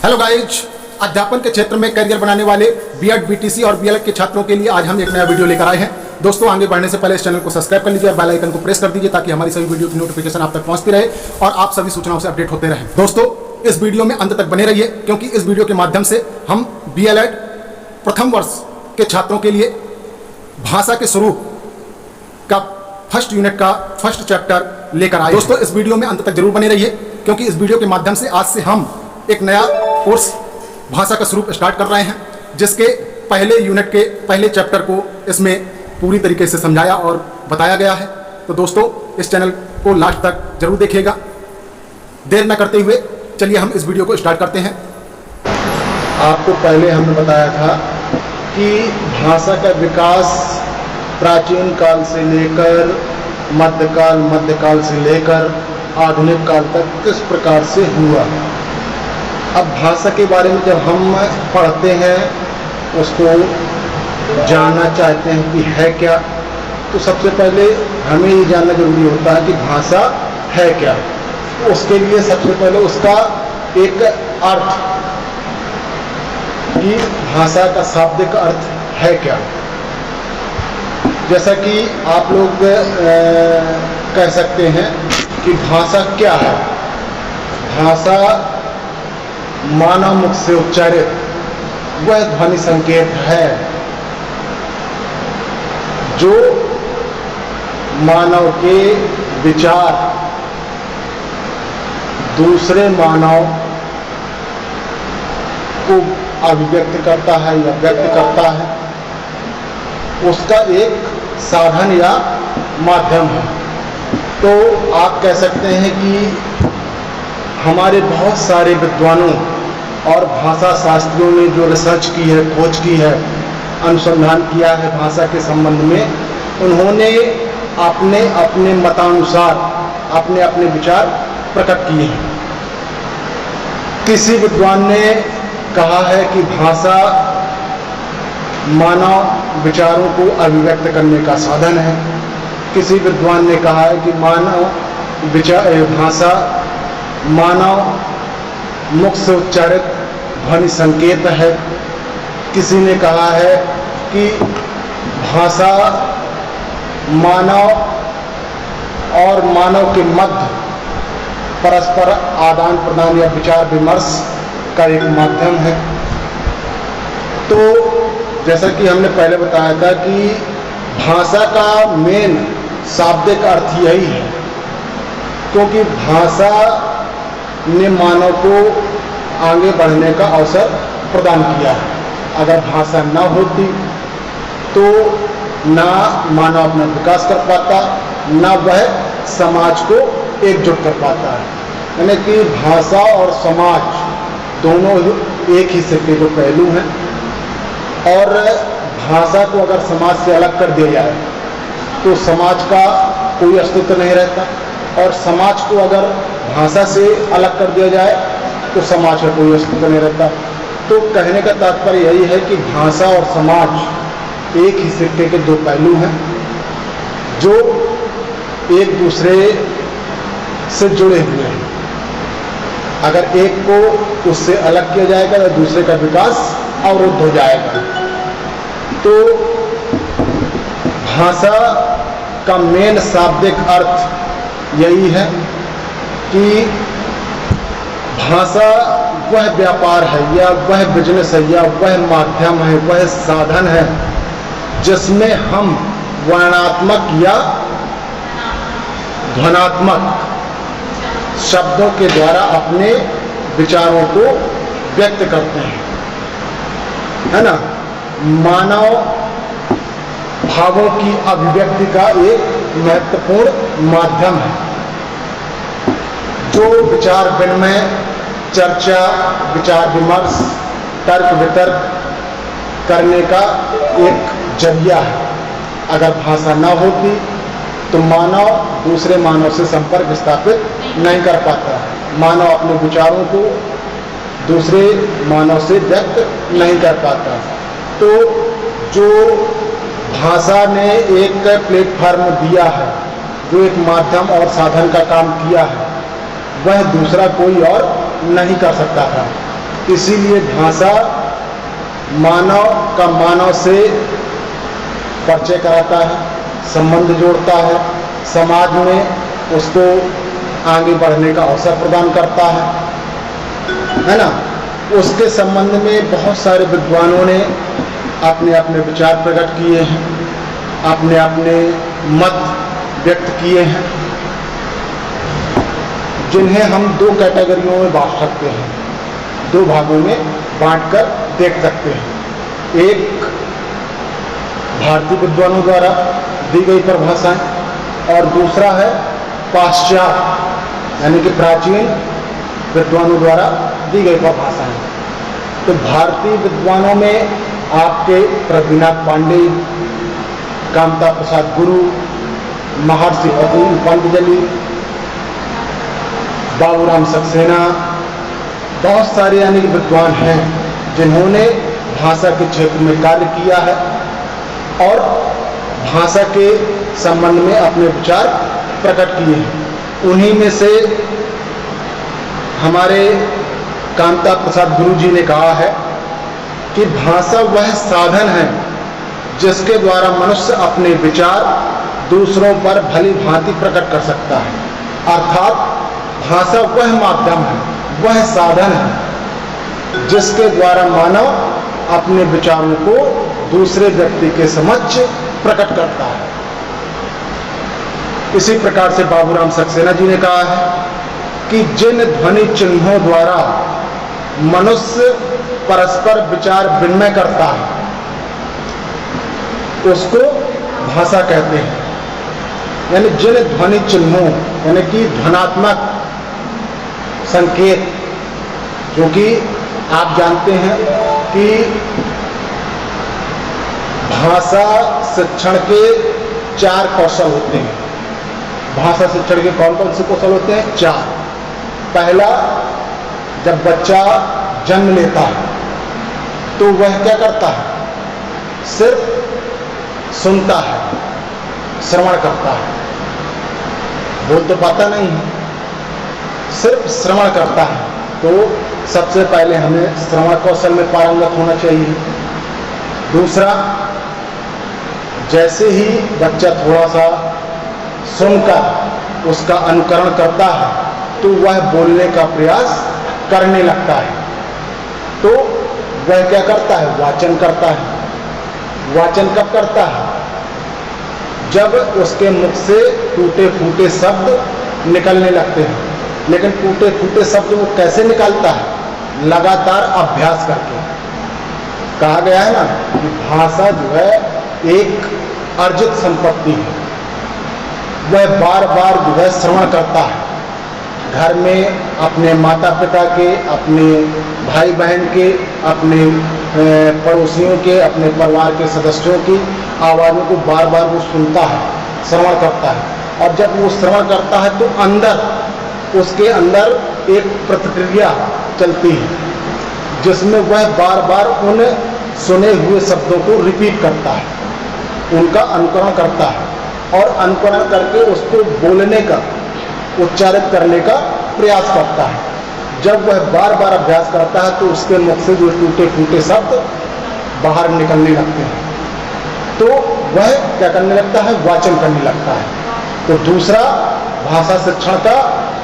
Hello guys, अध्यापन के क्षेत्र में करियर बनाने वाले बीएड, बीटीसी और बीएलएड के छात्रों के लिए आज हम एक नया वीडियो लेकर आए हैं। दोस्तों, आगे बढ़ने से पहले इस चैनल को सब्सक्राइब कर लीजिए और बेल आइकन को प्रेस कर दीजिए ताकि हमारी सभी वीडियो की नोटिफिकेशन आप तक पहुंचती रहे और आप सभी सूचनाओं से अपडेट होते रहें। दोस्तों, इस वीडियो में अंत तक बने रहिए क्योंकि इस वीडियो के माध्यम से हम बीएलएड प्रथम वर्ष के छात्रों के लिए भाषा के स्वरूप का फर्स्ट यूनिट का फर्स्ट चैप्टर लेकर आए। दोस्तों, इस वीडियो में अंत तक जरूर बने रहिए क्योंकि इस वीडियो के माध्यम से आज से हम एक नया कोर्स भाषा का स्वरूप स्टार्ट कर रहे हैं, जिसके पहले यूनिट के पहले चैप्टर को इसमें पूरी तरीके से समझाया और बताया गया है। तो दोस्तों, इस चैनल को लास्ट तक जरूर देखिएगा। देर न करते हुए चलिए हम इस वीडियो को स्टार्ट करते हैं। आपको पहले हमने बताया था कि भाषा का विकास प्राचीन काल से लेकर मध्यकाल से लेकर आधुनिक काल तक किस प्रकार से हुआ। अब भाषा के बारे में जब हम पढ़ते हैं, उसको जानना चाहते हैं कि है क्या, तो सबसे पहले हमें ये जानना जरूरी होता है कि भाषा है क्या। उसके लिए सबसे पहले उसका एक अर्थ, कि भाषा का शाब्दिक अर्थ है क्या। जैसा कि आप लोग कह सकते हैं कि भाषा क्या है। भाषा मानव मुख से उच्चारित वह ध्वनि संकेत है जो मानव के विचार दूसरे मानव को अभिव्यक्त करता है या व्यक्त करता है, उसका एक साधन या माध्यम है। तो आप कह सकते हैं कि हमारे बहुत सारे विद्वानों और भाषा शास्त्रियों ने जो रिसर्च की है, खोज की है, अनुसंधान किया है भाषा के संबंध में, उन्होंने अपने अपने मतानुसार अपने अपने विचार प्रकट किए हैं। किसी विद्वान ने कहा है कि भाषा मानव विचारों को अभिव्यक्त करने का साधन है। किसी विद्वान ने कहा है कि भाषा मानव मुख से उच्चारित ध्वनि संकेत है। किसी ने कहा है कि भाषा मानव और मानव के मध्य परस्पर आदान प्रदान या विचार विमर्श का एक माध्यम है। तो जैसा कि हमने पहले बताया था कि भाषा का मेन शाब्दिक अर्थ यही है, क्योंकि भाषा ने मानव को आगे बढ़ने का अवसर प्रदान किया है। अगर भाषा न होती तो ना मानव अपना विकास कर पाता, ना वह समाज को एकजुट कर पाता है। यानी कि भाषा और समाज दोनों एक ही सिक्के के पहलू हैं, और भाषा को अगर समाज से अलग कर दिया जाए तो समाज का कोई अस्तित्व नहीं रहता, और समाज को अगर भाषा से अलग कर दिया जाए तो समाज का कोई अस्तित्व नहीं रहता। तो कहने का तात्पर्य यही है कि भाषा और समाज एक ही सिक्के के दो पहलू हैं जो एक दूसरे से जुड़े हुए हैं। अगर एक को उससे अलग किया जाएगा तो दूसरे का विकास अवरुद्ध हो जाएगा। तो भाषा का मेन शाब्दिक अर्थ यही है कि भाषा वह व्यापार है या वह बिजनेस है या वह माध्यम है, वह साधन है जिसमें हम वर्णात्मक या ध्वनात्मक शब्दों के द्वारा अपने विचारों को व्यक्त करते हैं, है ना। मानव भावों की अभिव्यक्ति का एक महत्वपूर्ण माध्यम है जो विचार विनिमय, चर्चा, विचार विमर्श, तर्क वितर्क करने का एक जरिया है। अगर भाषा न होती तो मानव दूसरे मानव से संपर्क स्थापित नहीं कर पाता, मानव अपने विचारों को दूसरे मानव से व्यक्त नहीं कर पाता। तो जो भाषा ने एक प्लेटफार्म दिया है, जो एक माध्यम और साधन का काम किया है, वह दूसरा कोई और नहीं कर सकता था। इसीलिए भाषा मानव का मानव से परिचय कराता है, संबंध जोड़ता है, समाज में उसको आगे बढ़ने का अवसर प्रदान करता है ना। उसके संबंध में बहुत सारे विद्वानों ने अपने अपने विचार प्रकट किए हैं, अपने अपने मत व्यक्त किए हैं, जिन्हें हम दो कैटेगरियों में बांट सकते हैं, दो भागों में बांटकर देख सकते हैं। एक भारतीय विद्वानों द्वारा दी गई परिभाषाएं और दूसरा है पाश्चात्य यानी कि प्राचीन विद्वानों द्वारा दी गई परिभाषाएं। तो भारतीय विद्वानों में आपके पृथ्वीनाथ पांडेय, कामता प्रसाद गुरु, महर्षि पतंजलि, बाबूराम सक्सेना, बहुत सारे यानी कि विद्वान हैं जिन्होंने भाषा के क्षेत्र में कार्य किया है और भाषा के संबंध में अपने विचार प्रकट किए हैं। उन्हीं में से हमारे कामता प्रसाद गुरु जी ने कहा है कि भाषा वह साधन है जिसके द्वारा मनुष्य अपने विचार दूसरों पर भली भांति प्रकट कर सकता है। अर्थात भाषा वह माध्यम है, वह साधन है जिसके द्वारा मानव अपने विचारों को दूसरे व्यक्ति के समक्ष प्रकट करता है। इसी प्रकार से बाबूराम सक्सेना जी ने कहा है कि जिन ध्वनि चिन्हों द्वारा मनुष्य परस्पर विचार विनिमय करता है उसको भाषा कहते हैं। यानी जिन ध्वनि चिन्हों यानी कि ध्वनात्मक संकेत, जो कि आप जानते हैं कि भाषा शिक्षण के 4 कौशल होते हैं। भाषा शिक्षण के कौन कौन से कौशल होते हैं? 4। पहला, जब बच्चा जन्म लेता है तो वह क्या करता है? सिर्फ सुनता है, श्रवण करता है, बोल तो पाता नहीं है, सिर्फ श्रवण करता है। तो सबसे पहले हमें श्रवण कौशल में पारंगत होना चाहिए। दूसरा, जैसे ही बच्चा थोड़ा सा सुनकर उसका अनुकरण करता है तो वह बोलने का प्रयास करने लगता है। तो वह क्या करता है? वाचन करता है। वाचन कब करता है? जब उसके मुख से टूटे फूटे शब्द निकलने लगते हैं। लेकिन टूटे फूटे शब्द वो कैसे निकालता है? लगातार अभ्यास करके। कहा गया है ना कि भाषा जो है एक अर्जित संपत्ति है। वह बार बार जो है श्रवण करता है। घर में अपने माता पिता के, अपने भाई बहन के, अपने पड़ोसियों के, अपने परिवार के सदस्यों की आवाज़ों को बार बार वो सुनता है, श्रवण करता है। और जब वो श्रवण करता है तो उसके अंदर एक प्रतिक्रिया चलती है जिसमें वह बार बार उन सुने हुए शब्दों को रिपीट करता है, उनका अनुकरण करता है और अनुकरण करके उसको बोलने का, उच्चारित करने का प्रयास करता है। जब वह बार बार अभ्यास करता है तो उसके मुख से जो टूटे फूटे शब्द बाहर निकलने लगते हैं। तो वह क्या करने लगता है? वाचन करने लगता है। तो दूसरा भाषा शिक्षण का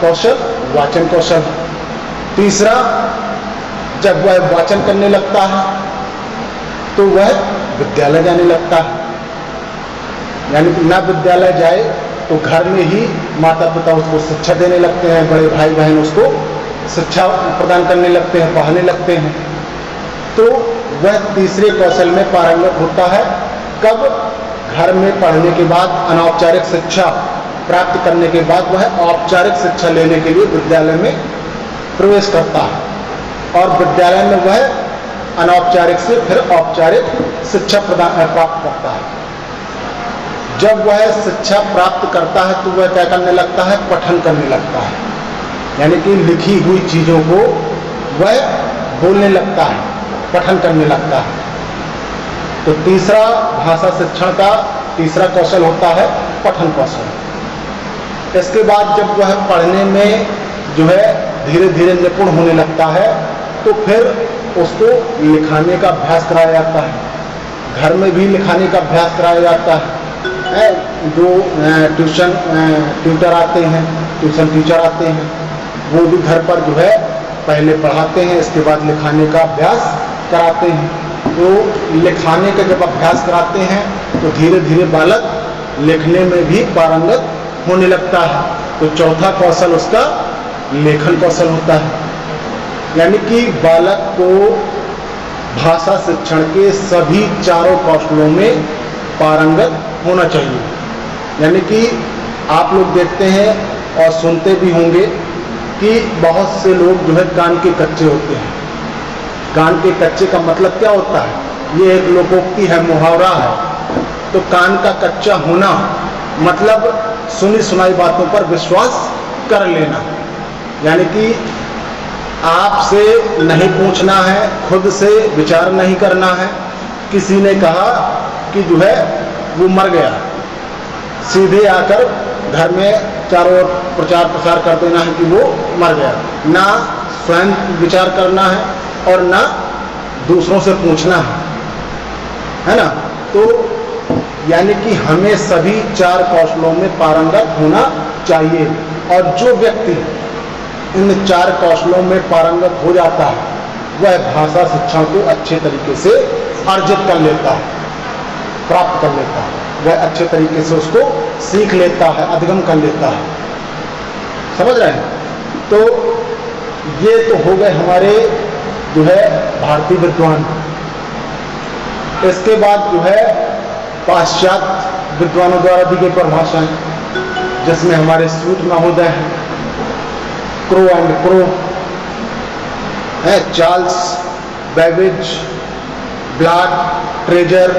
कौशल वाचन कौशल। तीसरा, जब वह वाचन करने लगता है तो वह विद्यालय जाने लगता है। यानी कि न विद्यालय जाए तो घर में ही माता पिता उसको शिक्षा देने लगते हैं, बड़े भाई बहन उसको शिक्षा प्रदान करने लगते हैं, पढ़ाने लगते हैं। तो वह तीसरे कौशल में पारंगत होता है। कब? घर में पढ़ने के बाद, अनौपचारिक शिक्षा प्राप्त करने के बाद वह औपचारिक शिक्षा लेने के लिए विद्यालय में प्रवेश करता है और विद्यालय में वह अनौपचारिक से फिर औपचारिक शिक्षा प्राप्त करता है। जब वह शिक्षा प्राप्त करता है तो वह क्या करने लगता है? पठन करने लगता है। यानी कि लिखी हुई चीज़ों को वह बोलने लगता है, पठन करने लगता है। तो तीसरा भाषा शिक्षण का तीसरा कौशल होता है पठन कौशल। इसके बाद जब वह पढ़ने में जो है धीरे धीरे निपुण होने लगता है तो फिर उसको लिखाने का अभ्यास कराया जाता है, घर में भी लिखाने का अभ्यास कराया जाता है। जो ट्यूटर आते हैं, ट्यूशन टीचर आते हैं, वो भी घर पर जो है पहले पढ़ाते हैं, इसके बाद लिखाने का अभ्यास कराते हैं। तो लिखाने का जब अभ्यास कराते हैं तो धीरे धीरे बालक लिखने में भी पारंगत होने लगता है। तो चौथा कौशल उसका लेखन कौशल होता है। यानी कि बालक को भाषा शिक्षण के सभी चारों कौशलों में पारंगत होना चाहिए। यानी कि आप लोग देखते हैं और सुनते भी होंगे कि बहुत से लोग जो है कान के कच्चे होते हैं। कान के कच्चे का मतलब क्या होता है? ये एक लोकोक्ति है, मुहावरा है। तो कान का कच्चा होना मतलब सुनी सुनाई बातों पर विश्वास कर लेना। यानी कि आपसे नहीं पूछना है, खुद से विचार नहीं करना है। किसी ने कहा कि जो है वो मर गया, सीधे आकर घर में चारों ओर प्रचार प्रसार कर देना है कि वो मर गया। ना स्वयं विचार करना है और ना दूसरों से पूछना है ना। तो यानी कि हमें सभी चार कौशलों में पारंगत होना चाहिए। और जो व्यक्ति इन चार कौशलों में पारंगत हो जाता है वह भाषा शिक्षा को अच्छे तरीके से अर्जित कर लेता है, प्राप्त कर लेता है। वह अच्छे तरीके से उसको सीख लेता है, अधिगम कर लेता है। समझ रहे हैं? तो ये तो हो गए हमारे जो है भारतीय विद्वान। इसके बाद जो है पाश्चात्य विद्वानों द्वारा दी गई परिभाषाएं, जिसमें हमारे स्वीट महोदय हैं, क्रो एंड क्रो है, Charles Babbage, black, treasure,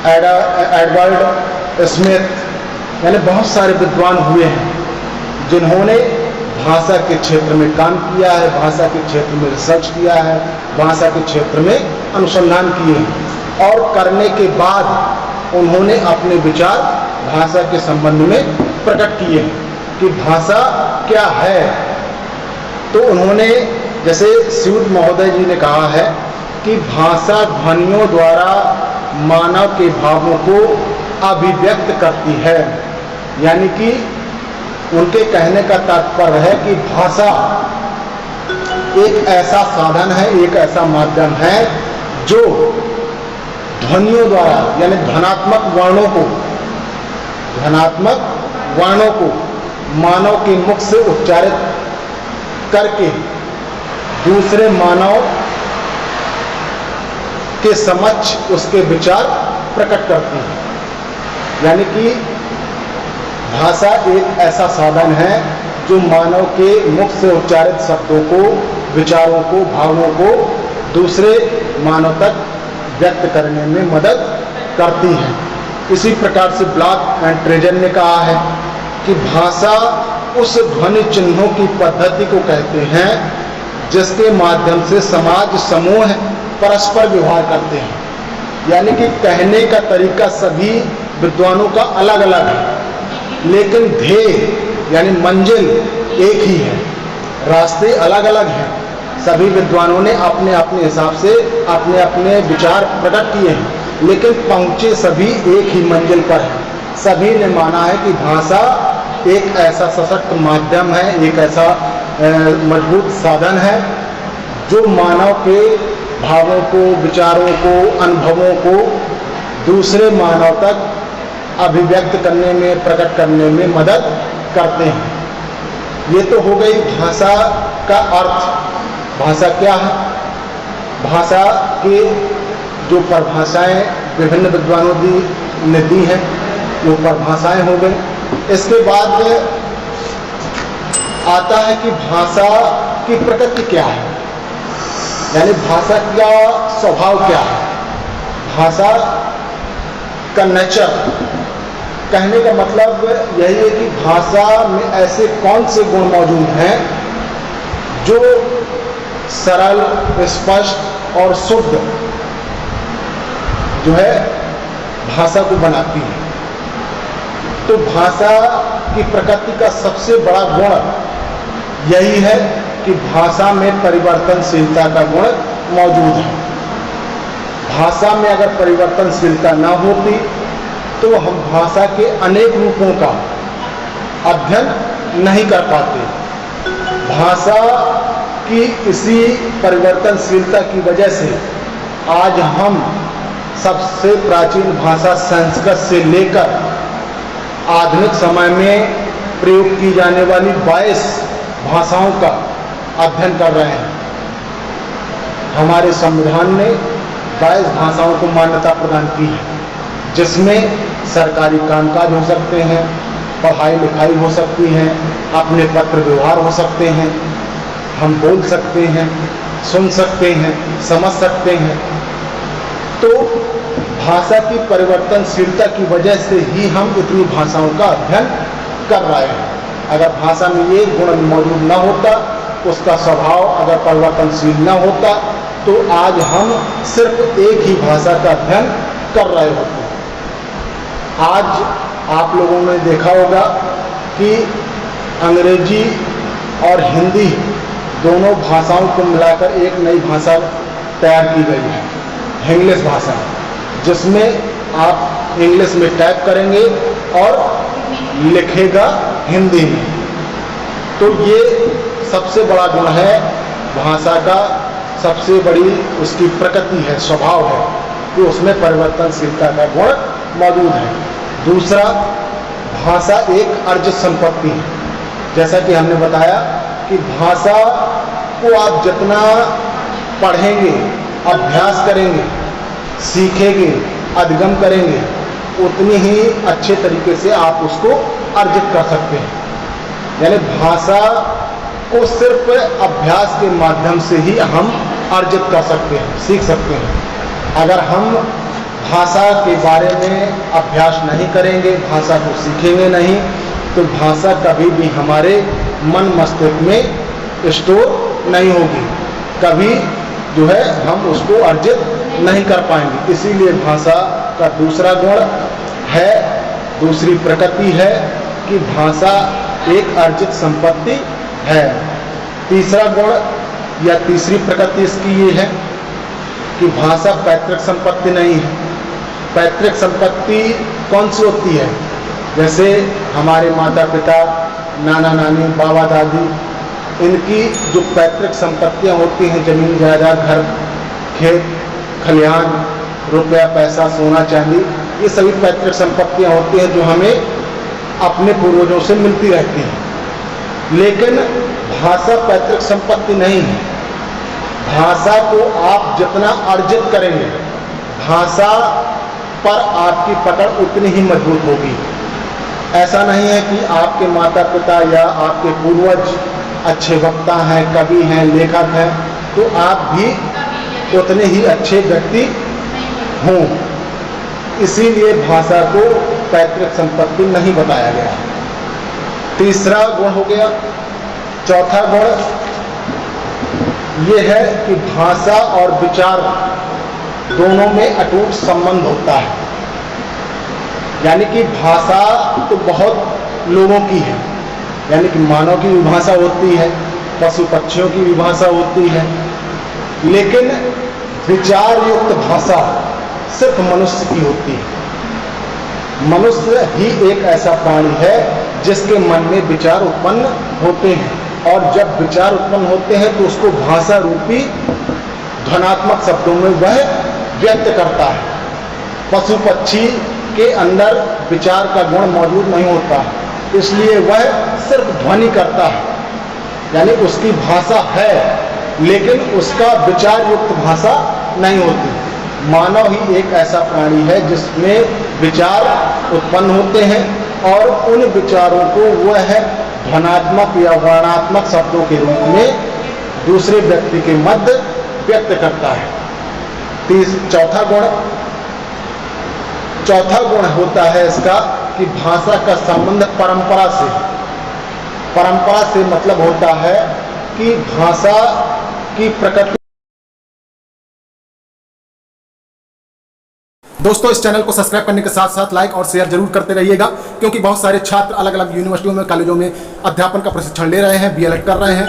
Edward Smith, यानी बहुत सारे विद्वान हुए हैं जिन्होंने भाषा के क्षेत्र में काम किया है, भाषा के क्षेत्र में रिसर्च किया है, भाषा के क्षेत्र में अनुसंधान किए हैं। और करने के बाद उन्होंने अपने विचार भाषा के संबंध में प्रकट किए हैं कि भाषा क्या है। तो उन्होंने, जैसे स्यूट महोदय जी ने कहा है कि भाषा ध्वनियों द्वारा मानव के भावों को अभिव्यक्त करती है। यानी कि उनके कहने का तात्पर्य है कि भाषा एक ऐसा साधन है, एक ऐसा माध्यम है जो ध्वनियों द्वारा, यानी धनात्मक वर्णों को मानव के मुख से उच्चारित करके दूसरे मानव के समक्ष उसके विचार प्रकट करती है। यानी कि भाषा एक ऐसा साधन है जो मानव के मुख से उच्चारित शब्दों को, विचारों को, भावों को दूसरे मानव तक व्यक्त करने में मदद करती है। इसी प्रकार से ब्लैक एंड ट्रेजर ने कहा है कि भाषा उस ध्वनि चिन्हों की पद्धति को कहते हैं जिसके माध्यम से समाज समूह परस्पर व्यवहार करते हैं। यानी कि कहने का तरीका सभी विद्वानों का अलग अलग है, लेकिन ध्येय यानी मंजिल एक ही है, रास्ते अलग अलग हैं। सभी विद्वानों ने अपने अपने हिसाब से अपने अपने विचार प्रकट किए हैं, लेकिन पहुंचे सभी एक ही मंजिल पर हैं। सभी ने माना है कि भाषा एक ऐसा सशक्त माध्यम है, एक ऐसा मजबूत साधन है जो मानव के भावों को, विचारों को, अनुभवों को दूसरे मानव तक अभिव्यक्त करने में, प्रकट करने में मदद करते हैं। ये तो हो गई भाषा का अर्थ। भाषा क्या है? भाषा की जो परिभाषाएं विभिन्न विद्वानों ने दी हैं वो परिभाषाएं हो गई। इसके बाद आता है कि भाषा की प्रकृति क्या है, यानी भाषा का स्वभाव क्या है, भाषा का नेचर। कहने का मतलब यही है कि भाषा में ऐसे कौन से गुण मौजूद हैं जो सरल, स्पष्ट और शुद्ध जो है भाषा को बनाती है। तो भाषा की प्रकृति का सबसे बड़ा गुण यही है कि भाषा में परिवर्तनशीलता का गुण मौजूद है। भाषा में अगर परिवर्तनशीलता ना होती तो हम भाषा के अनेक रूपों का अध्ययन नहीं कर पाते। भाषा की इसी परिवर्तनशीलता की वजह से आज हम सबसे प्राचीन भाषा संस्कृत से लेकर आधुनिक समय में प्रयोग की जाने वाली 22 भाषाओं का अध्ययन कर रहे हैं। हमारे संविधान ने 22 भाषाओं को मान्यता प्रदान की है, जिसमें सरकारी कामकाज हो सकते हैं, पढ़ाई लिखाई हो सकती है, अपने पत्र व्यवहार हो सकते हैं, हम बोल सकते हैं, सुन सकते हैं, समझ सकते हैं। तो भाषा की परिवर्तनशीलता की वजह से ही हम इतनी भाषाओं का अध्ययन कर रहे हैं। अगर भाषा में ये गुण मौजूद न होता, उसका स्वभाव अगर परिवर्तनशील न होता, तो आज हम सिर्फ एक ही भाषा का अध्ययन कर रहे होते। आज आप लोगों ने देखा होगा कि अंग्रेजी और हिंदी दोनों भाषाओं को मिलाकर एक नई भाषा तैयार की गई है, इंग्लिश भाषा, जिसमें आप इंग्लिश में टाइप करेंगे और लिखेगा हिंदी में। तो ये सबसे बड़ा गुण है भाषा का, सबसे बड़ी उसकी प्रकृति है, स्वभाव है कि उसमें परिवर्तनशीलता का गुण मौजूद है। दूसरा, भाषा एक अर्जित संपत्ति है। जैसा कि हमने बताया कि भाषा को आप जितना पढ़ेंगे, अभ्यास करेंगे, सीखेंगे, अधिगम करेंगे, उतनी ही अच्छे तरीके से आप उसको अर्जित कर सकते हैं। यानी भाषा को सिर्फ अभ्यास के माध्यम से ही हम अर्जित कर सकते हैं, सीख सकते हैं। अगर हम भाषा के बारे में अभ्यास नहीं करेंगे, भाषा को सीखेंगे नहीं, तो भाषा कभी भी हमारे मन मस्तिष्क में स्टोर नहीं होगी, कभी जो है हम उसको अर्जित नहीं कर पाएंगे। इसीलिए भाषा का दूसरा गुण है, दूसरी प्रकृति है कि भाषा एक अर्जित संपत्ति है। तीसरा गुण या तीसरी प्रकृति इसकी ये है कि भाषा पैतृक संपत्ति नहीं है। पैतृक संपत्ति कौन सी होती है? जैसे हमारे माता पिता, नाना नानी, बाबा दादी, इनकी जो पैतृक संपत्तियां होती हैं, जमीन जायदाद, घर, खेत खलिहान, रुपया पैसा, सोना चांदी, ये सभी पैतृक संपत्तियां होती हैं जो हमें अपने पूर्वजों से मिलती रहती हैं। लेकिन भाषा पैतृक संपत्ति नहीं है। भाषा को आप जितना अर्जित करेंगे, भाषा पर आपकी पकड़ उतनी ही मजबूत होगी। ऐसा नहीं है कि आपके माता पिता या आपके पूर्वज अच्छे वक्ता हैं, कवि हैं, लेखक हैं, तो आप भी उतने ही अच्छे व्यक्ति हों। इसीलिए भाषा को पैतृक संपत्ति नहीं बताया गया। तीसरा गुण हो गया। चौथा गुण ये है कि भाषा और विचार दोनों में अटूट संबंध होता है। यानी कि भाषा तो बहुत लोगों की है, यानी कि मानव की भी भाषा होती है, पशु पक्षियों की भी भाषा होती है, लेकिन विचार युक्त भाषा सिर्फ मनुष्य की होती है। मनुष्य ही एक ऐसा प्राणी है जिसके मन में विचार उत्पन्न होते हैं, और जब विचार उत्पन्न होते हैं तो उसको भाषा रूपी ध्वनात्मक शब्दों में वह व्यक्त करता है। पशु पक्षी के अंदर विचार का गुण मौजूद नहीं होता, इसलिए वह सिर्फ ध्वनि करता है, यानी उसकी भाषा है लेकिन उसका विचार युक्त भाषा नहीं होती। मानव ही एक ऐसा प्राणी है जिसमें विचार उत्पन्न होते हैं और उन विचारों को वह ध्वनात्मक या वर्णात्मक शब्दों के रूप में दूसरे व्यक्ति के मध्य व्यक्त करता है। चौथा गुण होता है इसका कि भाषा का संबंध परंपरा से। परंपरा से मतलब होता है कि भाषा की प्रकृति। दोस्तों, इस चैनल को सब्सक्राइब करने के साथ साथ लाइक और शेयर जरूर करते रहिएगा, क्योंकि बहुत सारे छात्र अलग अलग यूनिवर्सिटियों में, कॉलेजों में अध्यापन का प्रशिक्षण ले रहे हैं, बीएलएड कर रहे हैं,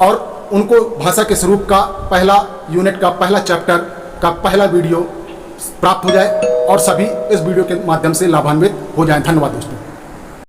और उनको भाषा के स्वरूप का पहला यूनिट का पहला चैप्टर का पहला वीडियो प्राप्त हो जाए और सभी इस वीडियो के माध्यम से लाभान्वित हो जाएं। धन्यवाद दोस्तों।